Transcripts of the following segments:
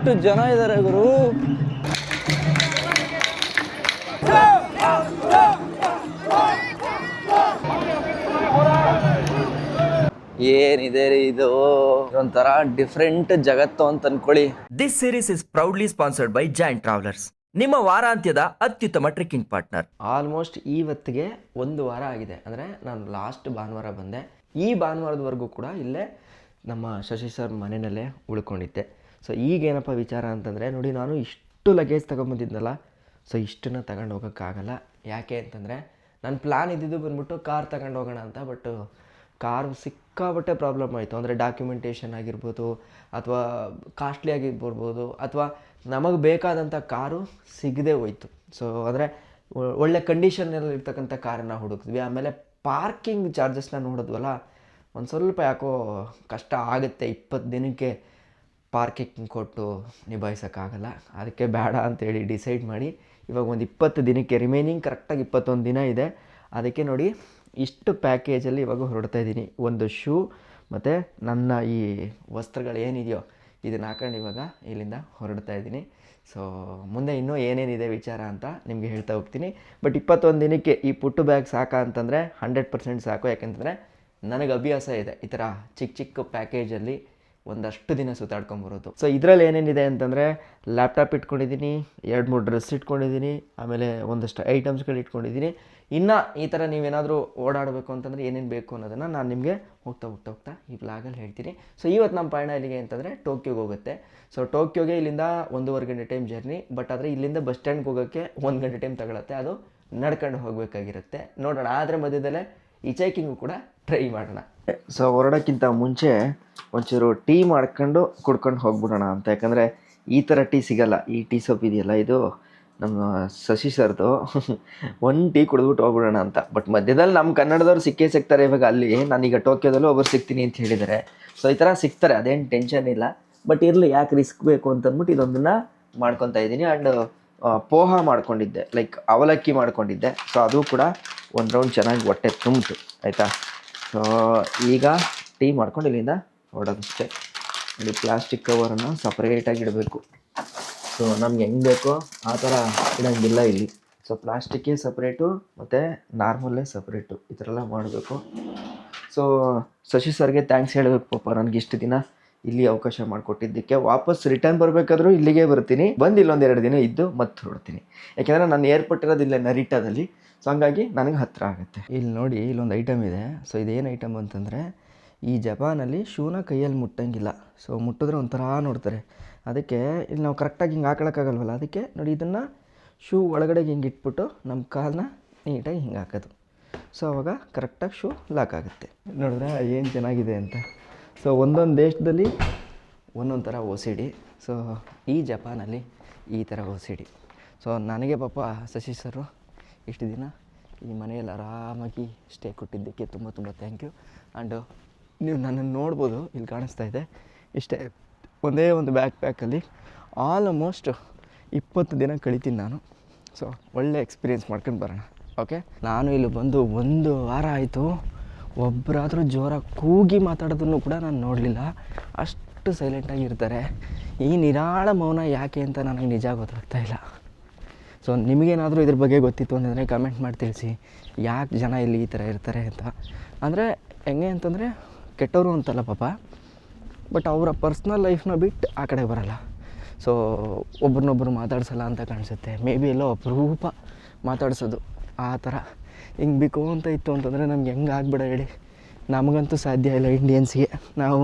ಎಷ್ಟು ಜನ ಇದ್ದಾರೆ ಗುರು. ಏನಿದೆ ರೀ ಇದು, ಒಂಥರ ಡಿಫ್ರೆಂಟ್ ಜಗತ್ತು ಅಂತ ಅನ್ಕೊಳ್ಳಿ. This series is proudly sponsored by joint travellers, ನಿಮ್ಮ ವಾರಾಂತ್ಯದ ಅತ್ಯುತ್ತಮ ಟ್ರೆಕ್ಕಿಂಗ್ ಪಾರ್ಟ್ನರ್. ಆಲ್ಮೋಸ್ಟ್ ಇವತ್ತಿಗೆ 1 ವಾರ ಆಗಿದೆ. ಅಂದರೆ ನಾನು ಲಾಸ್ಟ್ ಭಾನುವಾರ ಬಂದೆ. ಈ ಭಾನುವಾರದವರೆಗೂ ಕೂಡ ಇಲ್ಲೇ ನಮ್ಮ ಶಶಿ ಸರ್ ಮನೆಯಲ್ಲೇ ಉಳ್ಕೊಂಡಿದ್ದೆ. ಸೊ ಈಗೇನಪ್ಪ ವಿಚಾರ ಅಂತಂದರೆ, ನೋಡಿ ನಾನು ಇಷ್ಟು ಲಗೇಜ್ ತೊಗೊಂಬಂದಿದ್ನಲ್ಲ, ಸೊ ಇಷ್ಟನ್ನು ತಗೊಂಡು ಹೋಗೋಕ್ಕಾಗಲ್ಲ. ಯಾಕೆ ಅಂತಂದರೆ ನನ್ನ ಪ್ಲ್ಯಾನ್ ಇದ್ದಿದ್ದು ಬಂದ್ಬಿಟ್ಟು ಕಾರ್ ತಗೊಂಡು ಹೋಗೋಣ ಅಂತ. ಬಟ್ ಕಾರು ಸಿಕ್ಕಾಬಟ್ಟೆ ಪ್ರಾಬ್ಲಮ್ ಆಯಿತು. ಅಂದರೆ ಡಾಕ್ಯುಮೆಂಟೇಷನ್ ಆಗಿರ್ಬೋದು, ಅಥವಾ ಕಾಸ್ಟ್ಲಿ ಆಗಿರ್ಬೋದು, ಅಥವಾ ನಮಗೆ ಬೇಕಾದಂಥ ಕಾರು ಸಿಗದೆ ಹೋಯ್ತು. ಸೊ ಅಂದರೆ ಒಳ್ಳೆ ಕಂಡೀಷನಲ್ಲಿ ಇರ್ತಕ್ಕಂಥ ಕಾರನ್ನು ಹುಡುಕಿದ್ವಿ. ಆಮೇಲೆ ಪಾರ್ಕಿಂಗ್ ಚಾರ್ಜಸ್ನ ನೋಡಿದ್ವಲ್ಲ, ಒಂದು ಸ್ವಲ್ಪ ಯಾಕೋ ಕಷ್ಟ ಆಗುತ್ತೆ. 20 ದಿನಕ್ಕೆ ಪಾರ್ಕಿಂಗ್ ಕೊಟ್ಟು ನಿಭಾಯಿಸೋಕ್ಕಾಗಲ್ಲ. ಅದಕ್ಕೆ ಬೇಡ ಅಂತೇಳಿ ಡಿಸೈಡ್ ಮಾಡಿ ಇವಾಗ ಒಂದು 20 ದಿನಕ್ಕೆ, ರಿಮೈನಿಂಗ್ ಕರೆಕ್ಟಾಗಿ 21 ದಿನ ಇದೆ. ಅದಕ್ಕೆ ನೋಡಿ ಇಷ್ಟು ಪ್ಯಾಕೇಜಲ್ಲಿ ಇವಾಗ ಹೊರಡ್ತಾ ಇದ್ದೀನಿ. ಒಂದು ಶೂ ಮತ್ತು ನನ್ನ ಈ ವಸ್ತ್ರಗಳು ಏನಿದೆಯೋ ಇದನ್ನು ಹಾಕೊಂಡು ಇವಾಗ ಇಲ್ಲಿಂದ ಹೊರಡ್ತಾ ಇದ್ದೀನಿ. ಸೊ ಮುಂದೆ ಇನ್ನೂ ಏನೇನಿದೆ ವಿಚಾರ ಅಂತ ನಿಮಗೆ ಹೇಳ್ತಾ ಹೋಗ್ತೀನಿ. ಬಟ್ 21 ದಿನಕ್ಕೆ ಈ ಪುಟ್ಟು ಬ್ಯಾಗ್ ಸಾಕಾ ಅಂತಂದರೆ 100% ಸಾಕು. ಯಾಕೆಂತಂದರೆ ನನಗೆ ಅಭ್ಯಾಸ ಇದೆ ಈ ಥರ ಚಿಕ್ಕ ಚಿಕ್ಕ ಪ್ಯಾಕೇಜಲ್ಲಿ ಒಂದಷ್ಟು ದಿನ ಸುತ್ತಾಡ್ಕೊಂಬರೋದು. ಸೊ ಇದರಲ್ಲಿ ಏನೇನಿದೆ ಅಂತಂದರೆ, ಲ್ಯಾಪ್ಟಾಪ್ ಇಟ್ಕೊಂಡಿದ್ದೀನಿ, 2-3 ಡ್ರೆಸ್ ಇಟ್ಕೊಂಡಿದ್ದೀನಿ, ಆಮೇಲೆ ಒಂದಷ್ಟು ಐಟಮ್ಸ್ಗಳು ಇಟ್ಕೊಂಡಿದ್ದೀನಿ. ಇನ್ನು ಈ ಥರ ನೀವೇನಾದರೂ ಓಡಾಡಬೇಕು ಅಂತಂದರೆ ಏನೇನು ಬೇಕು ಅನ್ನೋದನ್ನು ನಾನು ನಿಮಗೆ ಹೋಗ್ತಾ ಈ ವ್ಲಾಗಲ್ಲಿ ಹೇಳ್ತೀನಿ. ಸೊ ಇವತ್ತು ನಮ್ಮ ಪಯಣ ಎಲ್ಲಿಗೆ ಅಂತಂದರೆ ಟೋಕಿಯೋಗೆ ಹೋಗುತ್ತೆ. ಸೊ ಟೋಕಿಯೋಗೆ ಇಲ್ಲಿಂದ 1.5 ಗಂಟೆ ಟೈಮ್ ಜರ್ನಿ. ಬಟ್ ಆದರೆ ಇಲ್ಲಿಂದ ಬಸ್ ಸ್ಟ್ಯಾಂಡ್ಗೆ ಹೋಗೋಕ್ಕೆ 1 ಗಂಟೆ ಟೈಮ್ ತಗೊಳುತ್ತೆ. ಅದು ನಡ್ಕೊಂಡು ಹೋಗಬೇಕಾಗಿರುತ್ತೆ. ನೋಡೋಣ. ಆದರೆ ಮಧ್ಯದಲ್ಲೇ ಈ ಚೈಕಿಂಗು ಕೂಡ ಟ್ರೈ ಮಾಡೋಣ. ಸೊ ಹೊರಡೋಕ್ಕಿಂತ ಮುಂಚೆ ಒಂಚೂರು ಟೀ ಮಾಡ್ಕೊಂಡು ಕುಡ್ಕೊಂಡು ಹೋಗ್ಬಿಡೋಣ ಅಂತ. ಯಾಕಂದರೆ ಈ ಥರ ಟೀ ಸಿಗೋಲ್ಲ. ಈ ಟೀ ಸೊಪ್ ಇದೆಯಲ್ಲ, ಇದು ನಮ್ಮ ಶಶಿ ಸರ್ದು. ಒಂದು ಟೀ ಕುಡಿದ್ಬಿಟ್ಟು ಹೋಗ್ಬಿಡೋಣ ಅಂತ. ಬಟ್ ಮಧ್ಯದಲ್ಲಿ ನಮ್ಮ ಕನ್ನಡದವ್ರು ಸಿಕ್ಕೇ ಸಿಗ್ತಾರೆ. ಇವಾಗ ಅಲ್ಲಿ ನಾನೀಗ ಟೋಕಿಯೋದಲ್ಲೂ ಒಬ್ಬರು ಸಿಗ್ತೀನಿ ಅಂತ ಹೇಳಿದ್ದಾರೆ. ಸೊ ಈ ಥರ ಸಿಗ್ತಾರೆ, ಅದೇನು ಟೆನ್ಷನ್ ಇಲ್ಲ. ಬಟ್ ಇರಲಿ, ಯಾಕೆ ರಿಸ್ಕ್ ಬೇಕು ಅಂತಂದ್ಬಿಟ್ಟು ಇದೊಂದನ್ನು ಮಾಡ್ಕೊತಾ ಇದ್ದೀನಿ. ಆ್ಯಂಡ್ ಪೋಹ ಮಾಡ್ಕೊಂಡಿದ್ದೆ, ಲೈಕ್ ಅವಲಕ್ಕಿ ಮಾಡ್ಕೊಂಡಿದ್ದೆ. ಸೊ ಅದು ಕೂಡ ಒಂದು ರೌಂಡ್ ಚೆನ್ನಾಗಿ ಹೊಟ್ಟೆ ತುಂಬಿತು, ಆಯಿತಾ. ಸೊ ಈಗ ಟೀ ಮಾಡ್ಕೊಂಡು ಇಲ್ಲಿಂದ ಹೊರಡೋದಷ್ಟೇ. ಇಲ್ಲಿ ಪ್ಲಾಸ್ಟಿಕ್ ಕವರನ್ನು ಸಪ್ರೇಟಾಗಿ ಇಡಬೇಕು. ಸೊ ನಮ್ಗೆ ಹೆಂಗೆ ಬೇಕೋ ಆ ಥರ ಇಡೋಂಗಿಲ್ಲ ಇಲ್ಲಿ. ಸೊ ಪ್ಲಾಸ್ಟಿಕ್ಕೇ ಸಪ್ರೇಟು ಮತ್ತು ನಾರ್ಮಲ್ಲೇ ಸಪ್ರೇಟು, ಈ ಥರ ಎಲ್ಲ ಮಾಡಬೇಕು. ಸೊ ಶಶಿ ಸರ್ಗೆ ಥ್ಯಾಂಕ್ಸ್ ಹೇಳಬೇಕು ಪಾಪ, ನನಗೆ ಇಷ್ಟು ದಿನ ಇಲ್ಲಿ ಅವಕಾಶ ಮಾಡಿಕೊಟ್ಟಿದ್ದಕ್ಕೆ. ವಾಪಸ್ ರಿಟರ್ನ್ ಬರಬೇಕಾದ್ರೂ ಇಲ್ಲಿಗೆ ಬರ್ತೀನಿ, ಬಂದು ಇಲ್ಲೊಂದು 2 ದಿನ ಇದ್ದು ಮತ್ತೆ ಹೊರಡ್ತೀನಿ. ಯಾಕೆಂದರೆ ನಾನು ಏರ್ಪೋರ್ಟ್ ಇರೋದಿಲ್ಲ ನರಿಟಾದಲ್ಲಿ. ಸೊ ಹಂಗಾಗಿ ನನಗೆ ಹತ್ತಿರ ಆಗುತ್ತೆ. ಇಲ್ಲಿ ನೋಡಿ, ಇಲ್ಲೊಂದು ಐಟಮ್ ಇದೆ. ಸೊ ಇದೇನು ಐಟಮ್ ಅಂತಂದರೆ, ಈ ಜಪಾನಲ್ಲಿ ಶೂನ ಕೈಯಲ್ಲಿ ಮುಟ್ಟಂಗಿಲ್ಲ. ಸೊ ಮುಟ್ಟಿದ್ರೆ ಒಂಥರ ನೋಡ್ತಾರೆ. ಅದಕ್ಕೆ ಇಲ್ಲಿ ನಾವು ಕರೆಕ್ಟಾಗಿ ಹಿಂಗೆ ಹಾಕೊಳಕ್ಕಾಗಲ್ವಲ್ಲ, ಅದಕ್ಕೆ ನೋಡಿ ಇದನ್ನು ಶೂ ಒಳಗಡೆಗೆ ಹಿಂಗೆ ಇಟ್ಬಿಟ್ಟು ನಮ್ಮ ಕಾಲನ್ನ ನೀಟಾಗಿ ಹಿಂಗೆ ಹಾಕೋದು. ಸೊ ಅವಾಗ ಕರೆಕ್ಟಾಗಿ ಶೂ ಲಾಕ್ ಆಗುತ್ತೆ. ನೋಡಿದ್ರೆ ಏನು ಚೆನ್ನಾಗಿದೆ ಅಂತ. ಸೊ ಒಂದೊಂದು ದೇಶದಲ್ಲಿ ಒಂದೊಂದು ಥರ OCD. ಸೊ ಈ ಜಪಾನಲ್ಲಿ ಈ ಥರ OCD. ಸೊ ನನಗೆ ಪಾಪ ಶಶಿ ಸರು ಇಷ್ಟು ದಿನ ಈ ಮನೆಯಲ್ಲಿ ಆರಾಮಾಗಿ ಸ್ಟೇ ಕೊಟ್ಟಿದ್ದಕ್ಕೆ ತುಂಬ ಥ್ಯಾಂಕ್ ಯು. ಆ್ಯಂಡ್ ನೀವು ನನ್ನನ್ನು ನೋಡ್ಬೋದು, ಇಲ್ಲಿ ಕಾಣಿಸ್ತಾ ಇದೆ. ಇಷ್ಟೇ ಒಂದೇ ಒಂದು ಬ್ಯಾಕ್ ಪ್ಯಾಕಲ್ಲಿ ಆಲ್ಮೋಸ್ಟ್ 20 ದಿನ ಕಳಿತೀನಿ ನಾನು. ಸೊ ಒಳ್ಳೆ ಎಕ್ಸ್ಪೀರಿಯೆನ್ಸ್ ಮಾಡ್ಕೊಂಡು ಬರೋಣ. ಓಕೆ, ನಾನು ಇಲ್ಲಿ ಬಂದು 1 ವಾರ ಆಯಿತು. ಒಬ್ಬರಾದರೂ ಜೋರಾಗಿ ಕೂಗಿ ಮಾತಾಡೋದನ್ನು ಕೂಡ ನಾನು ನೋಡಲಿಲ್ಲ. ಅಷ್ಟು ಸೈಲೆಂಟಾಗಿ ಇರ್ತಾರೆ. ಈ ನಿರಾಳ ಮೌನ ಯಾಕೆ ಅಂತ ನನಗೆ ನಿಜ ಗೊತ್ತಾಗ್ತಾ ಇಲ್ಲ. ಸೊ ನಿಮಗೇನಾದರೂ ಇದ್ರ ಬಗ್ಗೆ ಗೊತ್ತಿತ್ತು ಅಂತಂದರೆ ಕಮೆಂಟ್ ಮಾಡಿ ತಿಳಿಸಿ, ಯಾಕೆ ಜನ ಇಲ್ಲಿ ಈ ಥರ ಇರ್ತಾರೆ ಅಂತ. ಅಂದರೆ ಹೆಂಗೆ ಅಂತಂದರೆ, ಕೆಟ್ಟವರು ಅಂತಲ್ಲ ಪಾಪ, ಬಟ್ ಅವರ ಪರ್ಸ್ನಲ್ ಲೈಫ್ನ ಬಿಟ್ಟು ಆ ಕಡೆ ಬರಲ್ಲ. ಸೊ ಒಬ್ರನ್ನೊಬ್ರು ಮಾತಾಡ್ಸಲ್ಲ ಅಂತ ಕಾಣಿಸುತ್ತೆ. ಮೇ ಬಿ ಎಲ್ಲೋ ಅಪರೂಪ ಮಾತಾಡ್ಸೋದು ಆ ಥರ. ಹಿಂಗೆ ಬೇಕು ಅಂತ ಇತ್ತು ಅಂತಂದರೆ ನಮ್ಗೆ ಹೆಂಗೆ ಆಗ್ಬಿಡ ಹೇಳಿ. ನಮಗಂತೂ ಸಾಧ್ಯ ಇಲ್ಲ ಇಂಡಿಯನ್ಸ್ಗೆ. ನಾವು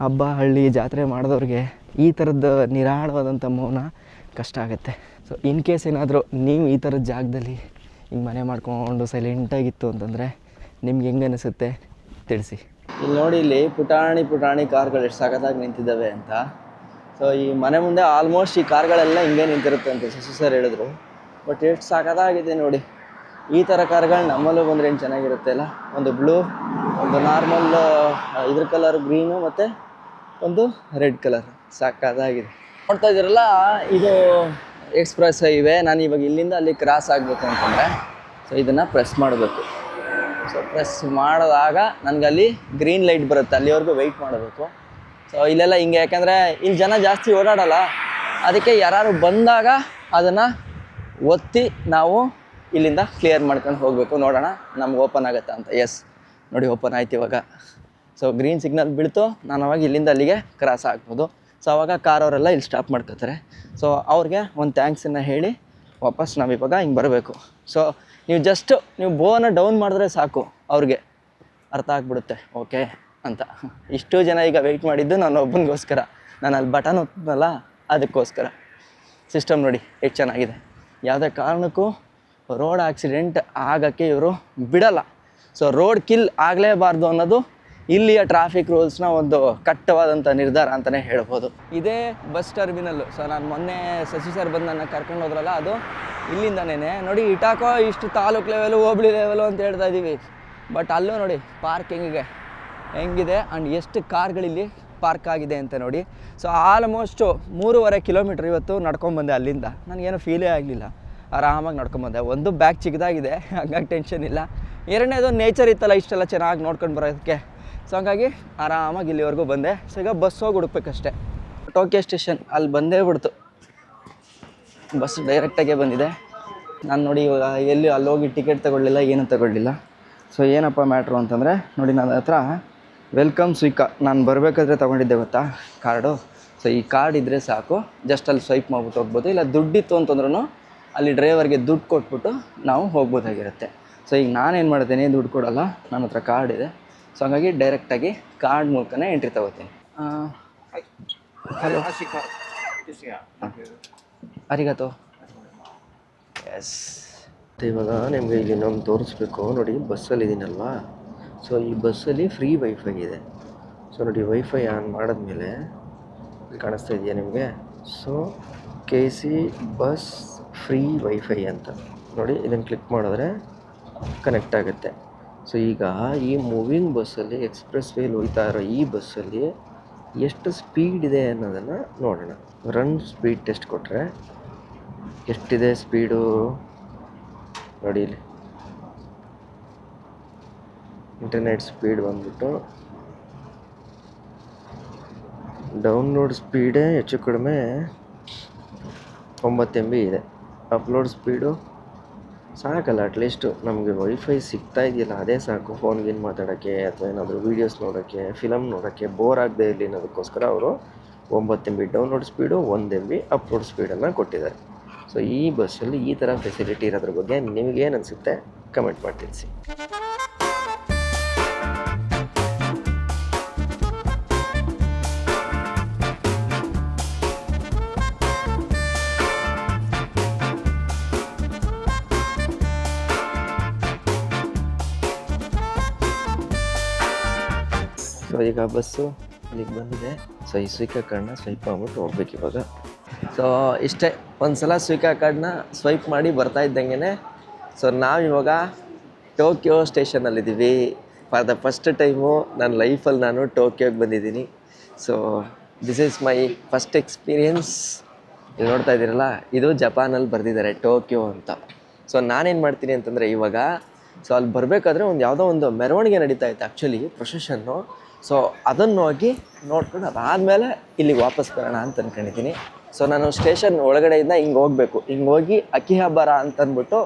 ಹಬ್ಬ ಹಳ್ಳಿ ಜಾತ್ರೆ ಮಾಡಿದವ್ರಿಗೆ ಈ ಥರದ್ದು ನಿರಾಳವಾದಂಥ ಮೌನ ಕಷ್ಟ ಆಗುತ್ತೆ. ಸೊ ಇನ್ ಕೇಸ್ ಏನಾದರೂ ನೀವು ಈ ಥರದ ಜಾಗದಲ್ಲಿ ಹಿಂಗೆ ಮನೆ ಮಾಡ್ಕೊಂಡು ಸೈಲೆಂಟಾಗಿತ್ತು ಅಂತಂದರೆ ನಿಮ್ಗೆ ಹೆಂಗೆ ಅನಿಸುತ್ತೆ ತಿಳಿಸಿ. ಇಲ್ಲಿ ನೋಡಿ, ಇಲ್ಲಿ ಪುಟಾಣಿ ಕಾರ್ಗಳು ಎಷ್ಟು ಸಖತ್ತಾಗಿ ನಿಂತಿದ್ದಾವೆ ಅಂತ. ಸೊ ಈ ಮನೆ ಮುಂದೆ ಆಲ್ಮೋಸ್ಟ್ ಈ ಕಾರ್ಗಳೆಲ್ಲ ಹಿಂಗೆ ನಿಂತಿರುತ್ತೆ ಅಂತ ಶಶಿ ಸರ್ ಹೇಳಿದ್ರು. ಬಟ್ ಎಷ್ಟು ಸಖತ್ತಾಗಿದೆ ನೋಡಿ. ಈ ಥರ ಕಾರ್ಗಳು ನಮ್ಮಲ್ಲೂ ಬಂದರೆ ಏನು ಚೆನ್ನಾಗಿರುತ್ತೆ ಅಲ್ಲ. ಒಂದು ಬ್ಲೂ, ಒಂದು ನಾರ್ಮಲ್ ಇದ್ರ ಕಲರ್ ಗ್ರೀನು, ಮತ್ತು ಒಂದು ರೆಡ್ ಕಲರ್. ಸಖತ್ತಾಗಿದೆ. ನೋಡ್ತಾ ಇದ್ದೀರಲ್ಲ, ಇದು ಎಕ್ಸ್ಪ್ರೆಸ್ ಹೈವೇ. ನಾನು ಇವಾಗ ಇಲ್ಲಿಂದ ಅಲ್ಲಿ ಕ್ರಾಸ್ ಆಗಬೇಕು ಅಂತಂದರೆ ಸೊ ಇದನ್ನು ಪ್ರೆಸ್ ಮಾಡಬೇಕು. ಸೊ ಪ್ರೆಸ್ ಮಾಡಿದಾಗ ನನಗಲ್ಲಿ ಗ್ರೀನ್ ಲೈಟ್ ಬರುತ್ತೆ, ಅಲ್ಲಿವರೆಗೂ ವೆಯ್ಟ್ ಮಾಡಬೇಕು. ಸೊ ಇಲ್ಲೆಲ್ಲ ಹಿಂಗೆ, ಯಾಕೆಂದರೆ ಇಲ್ಲಿ ಜನ ಜಾಸ್ತಿ ಓಡಾಡಲ್ಲ. ಅದಕ್ಕೆ ಯಾರು ಬಂದಾಗ ಅದನ್ನು ಒತ್ತಿ ನಾವು ಇಲ್ಲಿಂದ ಕ್ಲಿಯರ್ ಮಾಡ್ಕೊಂಡು ಹೋಗಬೇಕು. ನೋಡೋಣ ನಮ್ಗೆ ಓಪನ್ ಆಗುತ್ತಾ ಅಂತ. ಎಸ್ ನೋಡಿ, ಓಪನ್ ಆಯ್ತು ಇವಾಗ. ಸೊ ಗ್ರೀನ್ ಸಿಗ್ನಲ್ ಬೀಳ್ತು, ನಾನು ಅವಾಗ ಇಲ್ಲಿಂದ ಅಲ್ಲಿಗೆ ಕ್ರಾಸ್ ಆಗ್ಬೋದು. ಸೊ ಅವಾಗ ಕಾರವರೆಲ್ಲ ಇಲ್ಲಿ ಸ್ಟಾಪ್ ಮಾಡ್ಕೋತಾರೆ. ಸೊ ಅವ್ರಿಗೆ ಒಂದು ಥ್ಯಾಂಕ್ಸನ್ನು ಹೇಳಿ ವಾಪಸ್ ನಾವಿವಾಗ ಹಿಂಗೆ ಬರಬೇಕು. ಸೊ ನೀವು ಜಸ್ಟ್ ನೀವು ಬೋನ ಡೌನ್ ಮಾಡಿದ್ರೆ ಸಾಕು, ಅವ್ರಿಗೆ ಅರ್ಥ ಆಗ್ಬಿಡುತ್ತೆ ಓಕೆ ಅಂತ. ಇಷ್ಟು ಜನ ಈಗ ವೆಯ್ಟ್ ಮಾಡಿದ್ದು ನಾನು ಒಬ್ಬನಿಗೋಸ್ಕರ, ನಾನು ಅಲ್ಲಿ ಬಟನ್ ಒತ್ತನಲ್ಲ ಅದಕ್ಕೋಸ್ಕರ. ಸಿಸ್ಟಮ್ ನೋಡಿ ಎಷ್ಟು ಚೆನ್ನಾಗಿದೆ. ಯಾವುದೇ ಕಾರಣಕ್ಕೂ ರೋಡ್ ಆಕ್ಸಿಡೆಂಟ್ ಆಗೋಕ್ಕೆ ಇವರು ಬಿಡಲ್ಲ. ಸೊ ರೋಡ್ ಕಿಲ್ ಆಗಲೇಬಾರ್ದು ಅನ್ನೋದು ಇಲ್ಲಿಯ ಟ್ರಾಫಿಕ್ ರೂಲ್ಸ್ನ ಒಂದು ಕಟ್ಟವಾದಂಥ ನಿರ್ಧಾರ ಅಂತಲೇ ಹೇಳ್ಬೋದು. ಇದೇ ಬಸ್ ಟರ್ಮಿನಲ್ಲು. ಸೊ ನಾನು ಮೊನ್ನೆ ಶಶಿ ಸರ್ ಬಂದು ನನ್ನ ಕರ್ಕೊಂಡು ಹೋದ್ರಲ್ಲ, ಅದು ಇಲ್ಲಿಂದನೇ ನೋಡಿ. ಇಟಾಕೋ ಇಷ್ಟು ತಾಲೂಕು ಲೆವೆಲು, ಹೋಬಳಿ ಲೆವೆಲು ಅಂತ ಹೇಳ್ತಾ ಇದ್ದೀವಿ, ಬಟ್ ಅಲ್ಲೂ ನೋಡಿ ಪಾರ್ಕಿಂಗಿಗೆ ಹೆಂಗಿದೆ ಆ್ಯಂಡ್ ಎಷ್ಟು ಕಾರ್ಗಳಿಲ್ಲಿ ಪಾರ್ಕ್ ಆಗಿದೆ ಅಂತ ನೋಡಿ. ಸೊ ಆಲ್ಮೋಸ್ಟು 3.5 ಕಿಲೋಮೀಟ್ರ್ ಇವತ್ತು ನಡ್ಕೊಂಬಂದೆ ಅಲ್ಲಿಂದ. ನನಗೇನು ಫೀಲೇ ಆಗಲಿಲ್ಲ, ಆರಾಮಾಗಿ ನಡ್ಕೊಂಬಂದೆ. ಒಂದು ಬ್ಯಾಗ್ ಚಿಕ್ಕದಾಗಿದೆ, ಹಂಗಾಗಿ ಟೆನ್ಷನ್ ಇಲ್ಲ. ಎರಡನೇದು ನೇಚರ್ ಇತ್ತಲ್ಲ ಇಷ್ಟೆಲ್ಲ ಚೆನ್ನಾಗಿ ನೋಡ್ಕೊಂಡು ಬರೋದಕ್ಕೆ. ಸೊ ಹಂಗಾಗಿ ಆರಾಮಾಗಿ ಇಲ್ಲಿವರೆಗೂ ಬಂದೆ. ಸೊ ಈಗ ಬಸ್ ಹೋಗಿ ಹುಡುಕ್ಬೇಕಷ್ಟೆ. ಟೋಕಿಯೋ ಸ್ಟೇಷನ್ ಅಲ್ಲಿ ಬಂದೇ ಬಿಡ್ತು, ಬಸ್ ಡೈರೆಕ್ಟಾಗೇ ಬಂದಿದೆ. ನಾನು ನೋಡಿ ಇವಾಗ ಎಲ್ಲಿ ಅಲ್ಲಿ ಹೋಗಿ ಟಿಕೆಟ್ ತೊಗೊಳ್ಳಿಲ್ಲ, ಏನೂ ತೊಗೊಳ್ಳಿಲ್ಲ. ಸೊ ಏನಪ್ಪ ಮ್ಯಾಟ್ರು ಅಂತಂದರೆ ನೋಡಿ, ನನ್ನ ಹತ್ರ ವೆಲ್ಕಮ್ ಸ್ವಿಕಾ ನಾನು ಬರಬೇಕಾದ್ರೆ ತೊಗೊಂಡಿದ್ದೆ ಗೊತ್ತಾ ಕಾರ್ಡು. ಸೊ ಈ ಕಾರ್ಡ್ ಇದ್ದರೆ ಸಾಕು, ಜಸ್ಟ್ ಅಲ್ಲಿ ಸ್ವೈಪ್ ಮಾಡ್ಬಿಟ್ಟು ಹೋಗ್ಬೋದು. ಇಲ್ಲ ದುಡ್ಡಿತ್ತು ಅಂತಂದ್ರೂ ಅಲ್ಲಿ ಡ್ರೈವರ್ಗೆ ದುಡ್ಡು ಕೊಟ್ಬಿಟ್ಟು ನಾವು ಹೋಗ್ಬೋದಾಗಿರುತ್ತೆ. ಸೊ ಈಗ ನಾನೇನು ಮಾಡ್ತೀನಿ, ದುಡ್ಡು ಕೊಡೋಲ್ಲ, ನನ್ನ ಹತ್ರ ಕಾರ್ಡ್ ಇದೆ. ಸೊ ಹಂಗಾಗಿ ಡೈರೆಕ್ಟಾಗಿ ಕಾರ್ಡ್ ಮೂಲಕನೇ ಎಂಟ್ರಿ ತೊಗೋತೀನಿ. ಹಲೋ, ಅರಿಗಾತೋ. ಎಸ್, ಇವಾಗ ನಿಮಗೆ ಇಲ್ಲಿ ಇನ್ನೊಂದು ತೋರಿಸ್ಬೇಕು ನೋಡಿ. ಬಸ್ಸಲ್ಲಿ ಇದ್ದೀನಲ್ವಾ, ಸೊ ಈ ಬಸ್ಸಲ್ಲಿ ಫ್ರೀ ವೈಫೈ ಇದೆ. ಸೊ ನೋಡಿ, ವೈಫೈ ಆನ್ ಮಾಡಿದ್ಮೇಲೆ ಕಾಣಿಸ್ತಾ ಇದೆಯಾ ನಿಮಗೆ? So KC bus free wifi ಅಂತ ನೋಡಿ, ಇದನ್ನು ಕ್ಲಿಕ್ ಮಾಡಿದ್ರೆ ಕನೆಕ್ಟ್ ಆಗುತ್ತೆ. ಸೊ ಈಗ ಈ ಮೂವಿಂಗ್ ಬಸ್ಸಲ್ಲಿ, ಎಕ್ಸ್ಪ್ರೆಸ್ ವೇಲಿ ಹೋಗ್ತಾ ಇರೋ ಈ ಬಸ್ಸಲ್ಲಿ ಎಷ್ಟು ಸ್ಪೀಡ್ ಇದೆ ಅನ್ನೋದನ್ನು ನೋಡೋಣ. ರನ್ ಸ್ಪೀಡ್ ಟೆಸ್ಟ್ ಕೊಟ್ಟರೆ ಎಷ್ಟಿದೆ ಸ್ಪೀಡು ನೋಡಿ. ಇಲ್ಲಿ ಇಂಟರ್ನೆಟ್ ಸ್ಪೀಡ್ ಬಂದ್ಬಿಟ್ಟು ಡೌನ್ಲೋಡ್ ಸ್ಪೀಡೇ ಹೆಚ್ಚು ಕಡಿಮೆ 9 MB ಇದೆ. ಅಪ್ಲೋಡ್ ಸ್ಪೀಡು ಸಾಕಲ್ಲ, ಅಟ್ಲೀಸ್ಟು ನಮಗೆ ವೈಫೈ ಸಿಗ್ತಾ ಇದೆಯಲ್ಲ ಅದೇ ಸಾಕು. ಫೋನ್ ಗೇನ್ ಮಾತಾಡೋಕ್ಕೆ ಅಥವಾ ಏನಾದರೂ ವೀಡಿಯೋಸ್ ನೋಡೋಕ್ಕೆ, ಫಿಲಮ್ ನೋಡೋಕ್ಕೆ ಬೋರ್ ಆಗದೆ ಇರಲಿ ಅನ್ನೋದಕ್ಕೋಸ್ಕರ ಅವರು 9 MB download speed, 1 MB upload ಸ್ಪೀಡನ್ನು ಕೊಟ್ಟಿದ್ದಾರೆ. ಸೊ ಈ ಬಸ್ಸಲ್ಲಿ ಈ ಥರ ಫೆಸಿಲಿಟಿ ಇರೋದ್ರ ಬಗ್ಗೆ ನಿಮಗೇನು ಅನಿಸುತ್ತೆ ಕಮೆಂಟ್ ಮಾಡಿ ತಿಳಿಸಿ. ಸೊ ಈಗ ಬಸ್ಸು ಇಲ್ಲಿಗೆ ಬಂದಿದೆ. ಸೊ ಈ ಸ್ವಿಕಾ ಕಾರ್ಡ್ನ ಸ್ವೈಪ್ ಮಾಡ್ಬಿಟ್ಟು ಹೋಗ್ಬೇಕು ಇವಾಗ. ಸೊ ಇಷ್ಟೇ, ಒಂದು ಸಲ ಸ್ವಿಕಾ ಕಾರ್ಡ್ನ ಸ್ವೈಪ್ ಮಾಡಿ ಬರ್ತಾ ಇದ್ದಂಗೆ ಸೊ ನಾವಿವಾಗ ಟೋಕಿಯೋ ಸ್ಟೇಷನಲ್ಲಿದ್ದೀವಿ. ಫಾರ್ ದ ಫಸ್ಟ್ ಟೈಮು ನನ್ನ ಲೈಫಲ್ಲಿ ನಾನು ಟೋಕಿಯೋಗೆ ಬಂದಿದ್ದೀನಿ. So this is my first experience. ಇಲ್ಲಿ ನೋಡ್ತಾ ಇದ್ದೀರಲ್ಲ, ಇದು ಜಪಾನಲ್ಲಿ ಬರೆದಿದ್ದಾರೆ ಟೋಕಿಯೋ ಅಂತ. ಸೊ ನಾನೇನು ಮಾಡ್ತೀನಿ ಅಂತಂದರೆ ಇವಾಗ, ಸೊ ಅಲ್ಲಿ ಬರಬೇಕಾದ್ರೆ ಒಂದು ಯಾವುದೋ ಒಂದು ಮೆರವಣಿಗೆ ನಡೀತಾ ಇತ್ತು ಆ್ಯಕ್ಚುಲಿ, ಪ್ರೊಸೆಷನ್ನು. ಸೊ ಅದನ್ನು ಹೋಗಿ ನೋಡ್ಕೊಂಡು ಅದಾದಮೇಲೆ ಇಲ್ಲಿಗೆ ವಾಪಸ್ ಬರೋಣ ಅಂತ ಅಂದ್ಕೊಂಡಿದ್ದೀನಿ. ಸೊ ನಾನು ಸ್ಟೇಷನ್ ಒಳಗಡೆಯಿಂದ ಹಿಂಗೆ ಹೋಗಬೇಕು. ಹಿಂಗೆ ಹೋಗಿ ಅಕಿಹಾಬಾರ ಅಂತಂದ್ಬಿಟ್ಟು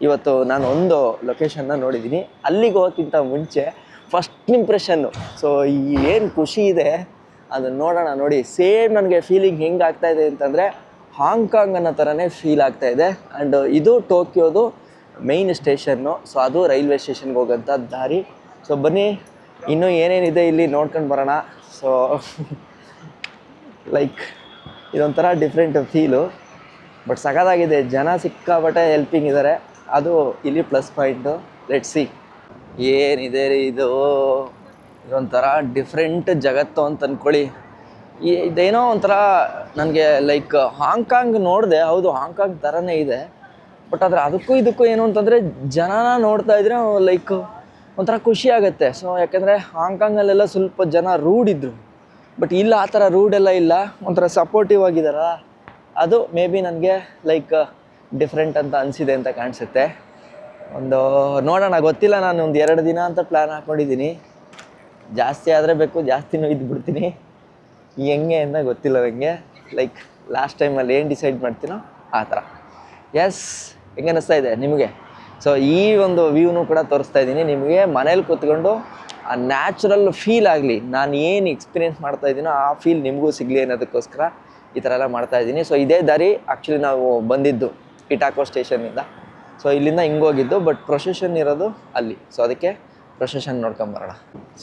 ಇವತ್ತು ನಾನು ಒಂದು ಲೊಕೇಶನ್ನ ನೋಡಿದ್ದೀನಿ. ಅಲ್ಲಿಗೆ ಹೋಗೋಕ್ಕಿಂತ ಮುಂಚೆ ಫಸ್ಟ್ ಇಂಪ್ರೆಷನ್ನು, ಸೊ ಏನು ಖುಷಿ ಇದೆ ಅದನ್ನು ನೋಡೋಣ. ನೋಡಿ, ಸೇಮ್ ನನಗೆ ಫೀಲಿಂಗ್ ಹೆಂಗೆ ಆಗ್ತಾಯಿದೆ ಅಂತಂದರೆ ಹಾಂಗ್ಕಾಂಗ್ ಅನ್ನೋ ಥರನೇ ಫೀಲ್ ಆಗ್ತಾಯಿದೆ. ಆ್ಯಂಡ್ ಇದು ಟೋಕಿಯೋದು ಮೇಯ್ನ್ ಸ್ಟೇಷನ್ನು. ಸೊ ಅದು ರೈಲ್ವೆ ಸ್ಟೇಷನ್ಗೆ ಹೋಗೋಂಥ ದಾರಿ. ಸೊ ಬನ್ನಿ, ಇನ್ನೂ ಏನೇನಿದೆ ಇಲ್ಲಿ ನೋಡ್ಕೊಂಡು ಬರೋಣ. ಸೊ ಲೈಕ್ ಇದೊಂಥರ ಡಿಫ್ರೆಂಟ್ ಫೀಲು, ಬಟ್ ಸಖತ್ತಾಗಿದೆ. ಜನ ಸಿಕ್ಕಾಪಟ್ಟೆ ಹೆಲ್ಪಿಂಗ್ ಇದ್ದಾರೆ, ಅದು ಇಲ್ಲಿ ಪ್ಲಸ್ ಪಾಯಿಂಟು. ಲೆಟ್ಸ್ ಸಿ ಏನಿದೆ ರೀ ಇದು. ಇದೊಂಥರ ಡಿಫ್ರೆಂಟ್ ಜಗತ್ತು ಅಂತ ಅಂದ್ಕೊಳ್ಳಿ. ಇದೇನೋ ಒಂಥರ ನನಗೆ ಲೈಕ್ ಹಾಂಗ್ಕಾಂಗ್ ನೋಡಿದೆ, ಹೌದು ಹಾಂಗ್ಕಾಂಗ್ ಥರನೇ ಇದೆ. ಬಟ್ ಆದರೆ ಅದಕ್ಕೂ ಇದಕ್ಕೂ ಏನು ಅಂತಂದರೆ ಜನನ ನೋಡ್ತಾ ಇದ್ರೆ ಲೈಕ್ ಒಂಥರ ಖುಷಿ ಆಗುತ್ತೆ. ಸೊ ಯಾಕೆಂದರೆ ಹಾಂಗ್ಕಾಂಗಲ್ಲೆಲ್ಲ ಸ್ವಲ್ಪ ಜನ ರೂಡ್ ಇದ್ದರು, ಬಟ್ ಇಲ್ಲ ಆ ಥರ ರೂಡೆಲ್ಲ ಇಲ್ಲ, ಒಂಥರ ಸಪೋರ್ಟಿವ್ ಆಗಿದಾರ. ಅದು ಮೇ ಬಿ ನನಗೆ ಲೈಕ್ ಡಿಫ್ರೆಂಟ್ ಅಂತ ಅನಿಸಿದೆ ಅಂತ ಕಾಣಿಸುತ್ತೆ. ಒಂದು ನೋಡೋಣ, ಗೊತ್ತಿಲ್ಲ. ನಾನು ಒಂದು 2 ದಿನ ಅಂತ ಪ್ಲ್ಯಾನ್ ಹಾಕ್ಕೊಂಡಿದ್ದೀನಿ. ಜಾಸ್ತಿ ಆದರೆ ಬೇಕು, ಜಾಸ್ತಿನೂ ಇದ್ಬಿಡ್ತೀನಿ. ಹೆಂಗೆ ಅಂತ ಗೊತ್ತಿಲ್ಲ ನನಗೆ. ಲೈಕ್ ಲಾಸ್ಟ್ ಟೈಮಲ್ಲಿ ಏನು ಡಿಸೈಡ್ ಮಾಡ್ತೀನೋ ಆ ಥರ. ಎಸ್, ಹೆಂಗೆ ಅನ್ನಿಸ್ತಾ ಇದೆ ನಿಮಗೆ? ಸೊ ಈ ಒಂದು ವ್ಯೂನು ಕೂಡ ತೋರಿಸ್ತಾ ಇದ್ದೀನಿ ನಿಮಗೆ. ಮನೇಲಿ ಕೂತ್ಕೊಂಡು ಆ ನ್ಯಾಚುರಲ್ ಫೀಲ್ ಆಗಲಿ, ನಾನು ಏನು ಎಕ್ಸ್ಪೀರಿಯೆನ್ಸ್ ಮಾಡ್ತಾ ಇದ್ದೀನೋ ಆ ಫೀಲ್ ನಿಮಗೂ ಸಿಗಲಿ ಅನ್ನೋದಕ್ಕೋಸ್ಕರ ಈ ಥರ ಎಲ್ಲ ಮಾಡ್ತಾ ಇದ್ದೀನಿ. ಸೊ ಇದೇ ದಾರಿ ಆ್ಯಕ್ಚುಲಿ ನಾವು ಬಂದಿದ್ದು ಇಟಾಕೋ ಸ್ಟೇಷನ್ನಿಂದ. ಸೊ ಇಲ್ಲಿಂದ ಹಿಂಗೆ ಹೋಗಿದ್ದು, ಬಟ್ ಪ್ರೊಸೆಷನ್ ಇರೋದು ಅಲ್ಲಿ. ಸೊ ಅದಕ್ಕೆ ಪ್ರೊಸೆಷನ್ ನೋಡ್ಕೊಂಬರೋಣ.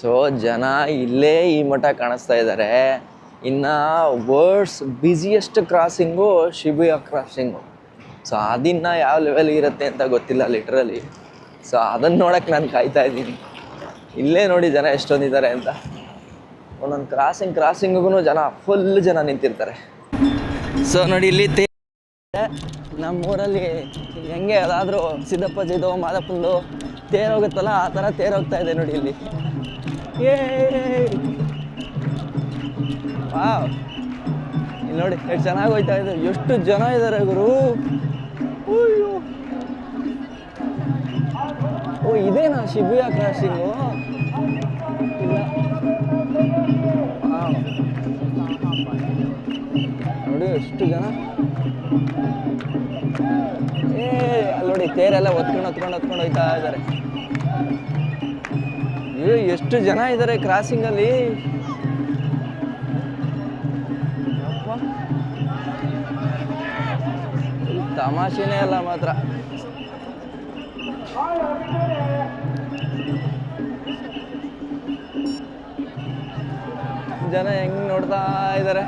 ಸೊ ಜನ ಇಲ್ಲೇ ಈ ಮಠ ಕಾಣಿಸ್ತಾ ಇದ್ದಾರೆ. ಇನ್ನು world's busiest crossing Shibuya crossing. So ಅದನ್ನು ಯಾವ ಲೆವೆಲ್ ಇರುತ್ತೆ ಅಂತ ಗೊತ್ತಿಲ್ಲ ಲಿಟ್ರಲಿ. ಸೊ ಅದನ್ನು ನೋಡೋಕ್ಕೆ ನಾನು ಕಾಯ್ತಾ ಇದ್ದೀನಿ. ಇಲ್ಲೇ ನೋಡಿ ಜನ ಎಷ್ಟೊಂದಿದ್ದಾರೆ ಅಂತ. ಒಂದೊಂದು ಕ್ರಾಸಿಂಗಿಗೂ ಜನ ಫುಲ್ ಜನ ನಿಂತಿರ್ತಾರೆ. ಸೊ ನೋಡಿ ಇಲ್ಲಿ ನಮ್ಮೂರಲ್ಲಿ ಹೆಂಗೆ ಅದಾದರೂ ಸಿದ್ದಪ್ಪಾಜಿದು ಮಾದಪ್ಪಂದು ತೇರೋಗುತ್ತಲ್ಲ, ಆ ಥರ ತೇರೋಗ್ತಾ ಇದೆ ನೋಡಿ ಇಲ್ಲಿ. ವಾವ್, ಇಲ್ಲಿ ನೋಡಿ ಎಷ್ಟು ಚೆನ್ನಾಗಿ ಹೋಗ್ತಾ ಇದೆ. ಎಷ್ಟು ಜನ ಇದ್ದಾರೆ ಗುರು. ಅಯ್ಯೋ, ಓ ಇದೇನಾ ಶಿಬುಯಾ ಕ್ರಾಸಿಂಗು? ಇಲ್ಲ, ನೋಡಿ ಎಷ್ಟು ಜನ. ಅಲ್ಲಿ ನೋಡಿ ತೇರೆಲ್ಲ ಹೊತ್ಕೊಂಡು ಹೋಗ್ತಾ ಇದ್ದಾರೆ. ಎಷ್ಟು ಜನ ಇದ್ದಾರೆ ಕ್ರಾಸಿಂಗಲ್ಲಿ. ತಮಾಷೆನೇ ಅಲ್ಲ ಮಾತ್ರ. ಜನ ಹೆಂಗ್ ನೋಡ್ತಾ ಇದ್ದಾರೆ.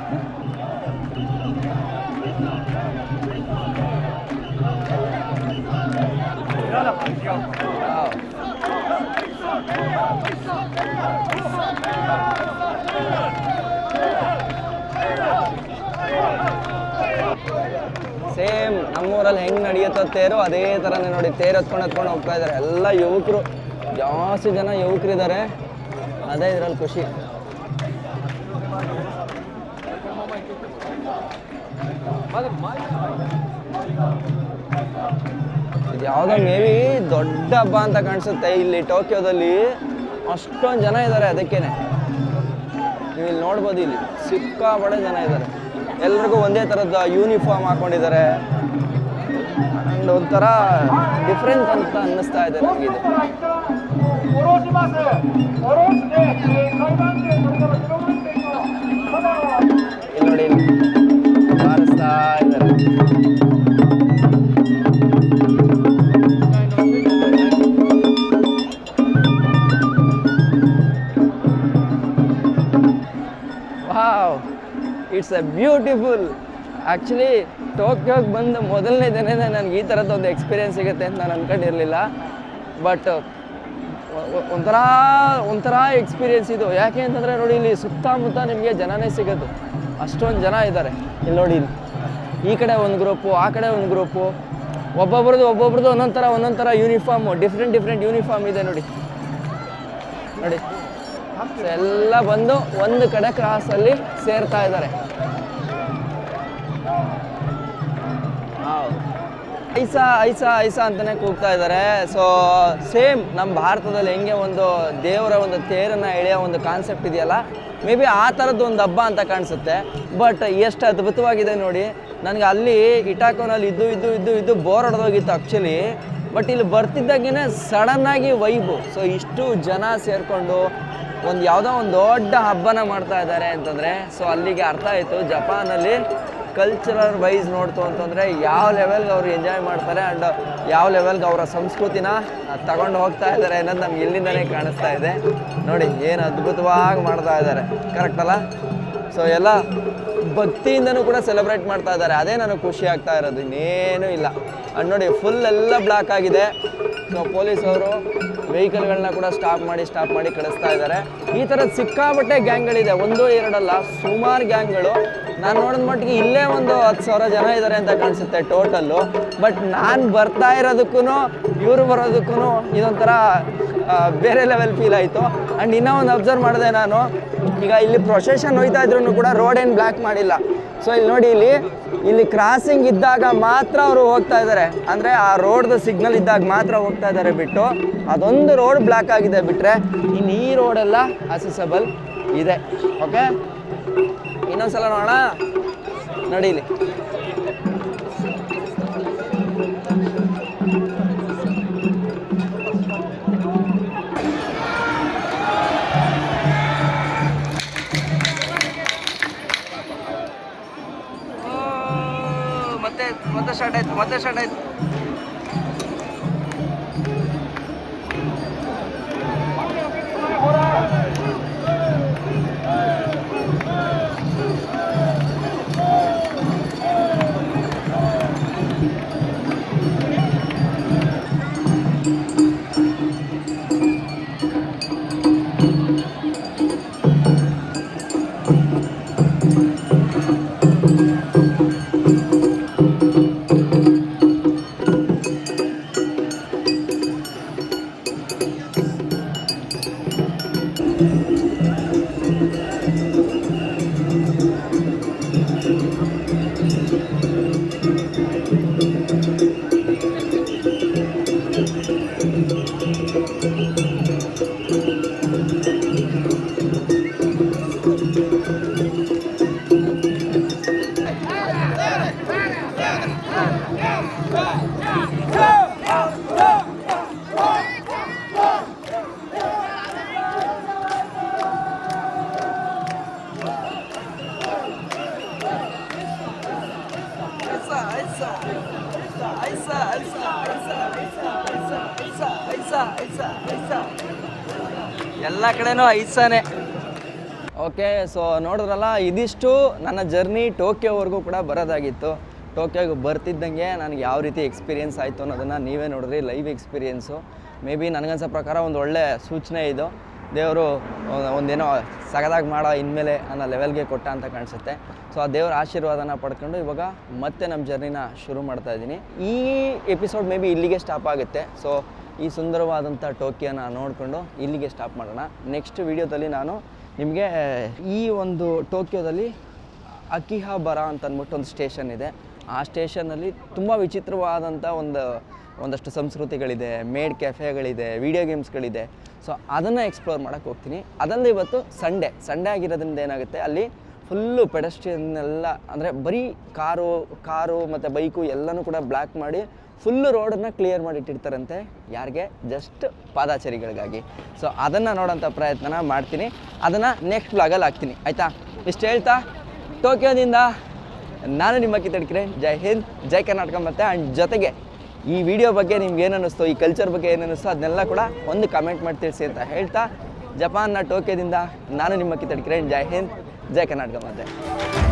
ಸೇಮ್ ನಮ್ಮೂರಲ್ಲಿ ಹೆಂಗೆ ನಡೆಯುತ್ತೋ ತೇರು ಅದೇ ಥರನೇ ನೋಡಿ. ತೇರು ಹತ್ಕೊಂಡು ಹೋಗ್ತಾ ಇದ್ದಾರೆ. ಎಲ್ಲ ಯುವಕರು, ಜಾಸ್ತಿ ಜನ ಯುವಕರಿದ್ದಾರೆ. ಅದೇ ಇದರಲ್ಲಿ ಖುಷಿ. ಇದು ಯಾವುದೋ ಮೇ ಬಿ ದೊಡ್ಡ ಹಬ್ಬ ಅಂತ ಕಾಣಿಸುತ್ತೆ. ಇಲ್ಲಿ ಟೋಕಿಯೋದಲ್ಲಿ ಅಷ್ಟೊಂದು ಜನ ಇದ್ದಾರೆ. ಅದಕ್ಕೇನೆ ನೀವು ಇಲ್ಲಿ ನೋಡ್ಬೋದು, ಇಲ್ಲಿ ಸಿಕ್ಕಾಪಟ್ಟೆ ಜನ ಇದ್ದಾರೆ. ಎಲ್ರಿಗೂ ಒಂದೇ ಥರದ ಯೂನಿಫಾರ್ಮ್ ಹಾಕೊಂಡಿದ್ದಾರೆ. ಆ್ಯಂಡ್ ಒಂಥರ ಡಿಫ್ರೆನ್ಸ್ ಅಂತ ಅನ್ನಿಸ್ತಾ ಇದೆ ನನಗೆ ಇದು. ಇಲ್ಲಿ ನೋಡಿ, ಬಾರಿಸ್ತಾ ಇದ್ದಾರೆ. Wow, it's a beautiful. Actually ಟೋಕಿಯೋಗೆ ಬಂದು ಮೊದಲನೇ ದಿನನೇ ನನಗೆ ಈ ಥರದ್ದು ಒಂದು ಎಕ್ಸ್ಪೀರಿಯೆನ್ಸ್ ಸಿಗುತ್ತೆ ಅಂತ ನಾನು ಅಂದ್ಕೊಂಡಿರಲಿಲ್ಲ. ಬಟ್ ಒಂಥರ ಎಕ್ಸ್ಪೀರಿಯೆನ್ಸ್ ಇದು. ಯಾಕೆ ಅಂತಂದರೆ ನೋಡಿ, ಇಲ್ಲಿ ಸುತ್ತಮುತ್ತ ನಿಮಗೆ ಜನನೇ ಸಿಗೋದು. ಅಷ್ಟೊಂದು ಜನ ಇದ್ದಾರೆ. ಇಲ್ಲಿ ನೋಡಿ, ಈ ಕಡೆ ಒಂದು ಗ್ರೂಪು, ಆ ಕಡೆ ಒಂದು ಗ್ರೂಪು, ಒಬ್ಬೊಬ್ರದ್ದು ಒಂದೊಂದು ಥರ ಯೂನಿಫಾರ್ಮು, ಡಿಫ್ರೆಂಟ್ ಯೂನಿಫಾರ್ಮ್ ಇದೆ ನೋಡಿ. ಸೊ ಎಲ್ಲ ಬಂದು ಒಂದು ಕಡೆ ಕ್ರಾಸಲ್ಲಿ ಸೇರ್ತಾ ಇದ್ದಾರೆ. ಐಸಾ ಅಂತಲೇ ಕೂಗ್ತಾ ಇದ್ದಾರೆ. ಸೊ ಸೇಮ್ ನಮ್ಮ ಭಾರತದಲ್ಲಿ ಹೆಂಗೆ ಒಂದು ದೇವರ ಒಂದು ತೇರನ್ನು ಎಳೆಯೋ ಒಂದು ಕಾನ್ಸೆಪ್ಟ್ ಇದೆಯಲ್ಲ, ಮೇ ಬಿ ಆ ಥರದ್ದು ಒಂದು ಹಬ್ಬ ಅಂತ ಕಾಣಿಸುತ್ತೆ. ಬಟ್ ಎಷ್ಟು ಅದ್ಭುತವಾಗಿದೆ ನೋಡಿ. ನನಗೆ ಅಲ್ಲಿ ಇಟಾಕೋನಲ್ಲಿ ಇದ್ದು ಬೋರ್ ಹೊಡೆದೋಗಿತ್ತು ಆ್ಯಕ್ಚುಲಿ. ಬಟ್ ಇಲ್ಲಿ ಬರ್ತಿದ್ದಾಗೇ ಸಡನ್ನಾಗಿ ವೈಬು. ಸೊ ಇಷ್ಟು ಜನ ಸೇರಿಕೊಂಡು ಯಾವುದೋ ಒಂದು ದೊಡ್ಡ ಹಬ್ಬನ ಮಾಡ್ತಾ ಇದ್ದಾರೆ ಅಂತಂದರೆ, ಸೊ ಅಲ್ಲಿಗೆ ಅರ್ಥ ಆಯಿತು ಜಪಾನಲ್ಲಿ ಕಲ್ಚರಲ್ ವೈಸ್ ನೋಡ್ತು ಅಂತಂದರೆ ಯಾವ ಲೆವೆಲ್ಗೆ ಅವರು ಎಂಜಾಯ್ ಮಾಡ್ತಾರೆ ಆ್ಯಂಡ್ ಯಾವ ಲೆವೆಲ್ಗೆ ಅವರ ಸಂಸ್ಕೃತಿನ ತಗೊಂಡು ಹೋಗ್ತಾ ಇದ್ದಾರೆ ಅನ್ನೋದು ನಮ್ಗೆ ಇಲ್ಲಿಂದನೇ ಕಾಣಿಸ್ತಾ ಇದೆ ನೋಡಿ. ಏನು ಅದ್ಭುತವಾಗಿ ಮಾಡ್ತಾ ಇದ್ದಾರೆ, ಕರೆಕ್ಟ್ ಅಲ್ಲ? ಸೊ ಎಲ್ಲ ಭಕ್ತಿಯಿಂದನೂ ಕೂಡ ಸೆಲೆಬ್ರೇಟ್ ಮಾಡ್ತಾ ಇದ್ದಾರೆ. ಅದೇ ನನಗೆ ಖುಷಿ ಆಗ್ತಾ ಇರೋದು, ಇನ್ನೇನೂ ಇಲ್ಲ. ಅಂಡ್ ನೋಡಿ, ಫುಲ್ ಎಲ್ಲ ಬ್ಲಾಕ್ ಆಗಿದೆ. ಸೊ ಪೊಲೀಸವರು ವೆಹಿಕಲ್ಗಳನ್ನ ಕೂಡ ಸ್ಟಾಪ್ ಮಾಡಿ ಕಳಿಸ್ತಾ ಇದ್ದಾರೆ. ಈ ಥರದ ಸಿಕ್ಕಾಪಟ್ಟೆ ಗ್ಯಾಂಗ್ಗಳಿದೆ, 1-2 ಅಲ್ಲ, ಸುಮಾರು ಗ್ಯಾಂಗ್ಗಳು. ನಾನು ನೋಡಿದ ಮಟ್ಟಿಗೆ ಇಲ್ಲೇ ಒಂದು 10,000 ಜನ ಇದ್ದಾರೆ ಅಂತ ಕಾಣಿಸುತ್ತೆ ಟೋಟಲ್ಲು. ಬಟ್ ನಾನು ಬರ್ತಾ ಇರೋದಕ್ಕೂ ಇವರು ಬರೋದಕ್ಕೂ ಇದೊಂಥರ ಬೇರೆ ಲೆವೆಲ್ ಫೀಲ್ ಆಯಿತು. ಆ್ಯಂಡ್ ಇನ್ನೂ ಒಂದು ಅಬ್ಸರ್ವ್ ಮಾಡಿದೆ ನಾನು, ಈಗ ಇಲ್ಲಿ ಪ್ರೊಸೆಷನ್ ಹೋಗ್ತಾ ಇದ್ರೂ ಕೂಡ ರೋಡ್ ಏನು ಬ್ಲಾಕ್ ಮಾಡಿಲ್ಲ. ಸೊ ಇಲ್ಲಿ ನೋಡಿ, ಇಲ್ಲಿ ಕ್ರಾಸಿಂಗ್ ಇದ್ದಾಗ ಮಾತ್ರ ಅವರು ಹೋಗ್ತಾ ಇದ್ದಾರೆ. ಅಂದರೆ ಆ ರೋಡ್ದು ಸಿಗ್ನಲ್ ಇದ್ದಾಗ ಮಾತ್ರ ಹೋಗ್ತಾ ಇದ್ದಾರೆ ಬಿಟ್ಟು, ಅದೊಂದು ರೋಡ್ ಬ್ಲಾಕ್ ಆಗಿದೆ ಬಿಟ್ಟರೆ ಇನ್ನು ಈ ರೋಡೆಲ್ಲ ಅಸೆಸಬಲ್ ಇದೆ. ಓಕೆ, ಇನ್ನೊಂದು ಸಲ ನೋಡೋಣ. ನೋಡಿ ಇಲ್ಲಿ. ಮತ್ತೆ ಸ್ಟಾರ್ಟ್ ಆಯ್ತು. ಎಲ್ಲ ಕಡೆನೂ ಐಸಾನೆ. ಓಕೆ, ಸೊ ನೋಡಿದ್ರಲ್ಲ, ಇದಿಷ್ಟು ನನ್ನ ಜರ್ನಿ ಟೋಕಿಯೋವರೆಗೂ ಕೂಡ ಬರೋದಾಗಿತ್ತು. ಟೋಕಿಯೋಗೆ ಬರ್ತಿದ್ದಂಗೆ ನನಗೆ ಯಾವ ರೀತಿ ಎಕ್ಸ್ಪೀರಿಯೆನ್ಸ್ ಆಯಿತು ಅನ್ನೋದನ್ನು ನೀವೇ ನೋಡಿದ್ರಿ, ಲೈವ್ ಎಕ್ಸ್ಪೀರಿಯೆನ್ಸು. ಮೇ ಬಿ ನನಗನ್ಸೋ ಪ್ರಕಾರ ಒಂದು ಒಳ್ಳೆ ಸೂಚನೆ ಇದು. ದೇವರು ಒಂದೇನೋ ಸಗದಾಗಿ ಮಾಡೋ ಇನ್ಮೇಲೆ ಅನ್ನೋ ಲೆವೆಲ್ಗೆ ಕೊಟ್ಟ ಅಂತ ಕಾಣಿಸುತ್ತೆ. ಸೊ ಆ ದೇವರ ಆಶೀರ್ವಾದನ ಪಡ್ಕೊಂಡು ಇವಾಗ ಮತ್ತೆ ನಮ್ಮ ಜರ್ನಿನ ಶುರು ಮಾಡ್ತಾ ಇದ್ದೀನಿ. ಈ ಎಪಿಸೋಡ್ ಮೇ ಬಿ ಇಲ್ಲಿಗೆ ಸ್ಟಾಪ್ ಆಗುತ್ತೆ. ಸೊ ಈ ಸುಂದರವಾದಂಥ ಟೋಕಿಯೋನ ನೋಡಿಕೊಂಡು ಇಲ್ಲಿಗೆ ಸ್ಟಾಪ್ ಮಾಡೋಣ. ನೆಕ್ಸ್ಟ್ ವಿಡಿಯೋದಲ್ಲಿ ನಾನು ನಿಮಗೆ ಈ ಒಂದು ಟೋಕಿಯೋದಲ್ಲಿ ಅಕಿಹಾಬರ ಅಂತ ಅಂದ್ಬಿಟ್ಟು ಒಂದು ಸ್ಟೇಷನ್ ಇದೆ. ಆ ಸ್ಟೇಷನ್ನಲ್ಲಿ ತುಂಬ ವಿಚಿತ್ರವಾದಂಥ ಒಂದಷ್ಟು ಸಂಸ್ಕೃತಿಗಳಿದೆ, ಮೇಡ್ ಕೆಫೆಗಳಿದೆ, ವಿಡಿಯೋ ಗೇಮ್ಸ್ಗಳಿದೆ. ಸೊ ಅದನ್ನು ಎಕ್ಸ್ಪ್ಲೋರ್ ಮಾಡೋಕ್ಕೆ ಹೋಗ್ತೀನಿ. ಅದಲ್ಲದೆ ಇವತ್ತು ಸಂಡೇ ಆಗಿರೋದ್ರಿಂದ ಏನಾಗುತ್ತೆ, ಅಲ್ಲಿ ಫುಲ್ಲು ಪೆಡಸ್ಟ್ರಿಯನ್ ಎಲ್ಲ, ಅಂದರೆ ಬರೀ ಕಾರು ಮತ್ತು ಬೈಕು ಎಲ್ಲನೂ ಕೂಡ ಬ್ಲ್ಯಾಕ್ ಮಾಡಿ ಫುಲ್ಲು ರೋಡನ್ನು ಕ್ಲಿಯರ್ ಮಾಡಿ ಇಟ್ಟಿರ್ತಾರಂತೆ. ಯಾರಿಗೆ? ಜಸ್ಟ್ ಪಾದಾಚಾರಿಗಳಿಗಾಗಿ. ಸೊ ಅದನ್ನು ನೋಡೋಂಥ ಪ್ರಯತ್ನ ಮಾಡ್ತೀನಿ. ಅದನ್ನು ನೆಕ್ಸ್ಟ್ ವ್ಲಾಗಲ್ಲಿ ಹಾಕ್ತೀನಿ, ಆಯಿತಾ? ಇಷ್ಟು ಹೇಳ್ತಾ ಟೋಕಿಯೋದಿಂದ ನಾನು ನಿಮ್ಮ ಕಿತ್ತಡ್ಕಿರೆ. ಜೈ ಹಿಂದ್, ಜೈ ಕರ್ನಾಟಕ. ಮತ್ತು ಆ್ಯಂಡ್ ಜೊತೆಗೆ ಈ ವಿಡಿಯೋ ಬಗ್ಗೆ ನಿಮ್ಗೆ ಏನು ಅನ್ನಿಸ್ತು, ಈ ಕಲ್ಚರ್ ಬಗ್ಗೆ ಏನು ಅನ್ನಿಸ್ತು, ಅದನ್ನೆಲ್ಲ ಕೂಡ ಒಂದು ಕಮೆಂಟ್ ಮಾಡಿ ತಿಳಿಸಿ ಅಂತ ಹೇಳ್ತಾ, ಜಪಾನ್ನ ಟೋಕಿಯೋದಿಂದ ನಾನು ನಿಮ್ಮ ಕಿತ್ತಡ್ಕಿರೆ. ಜೈ ಹಿಂದ್, ಜೈ ಕರ್ನಾಟಕ. ಮತ್ತೆ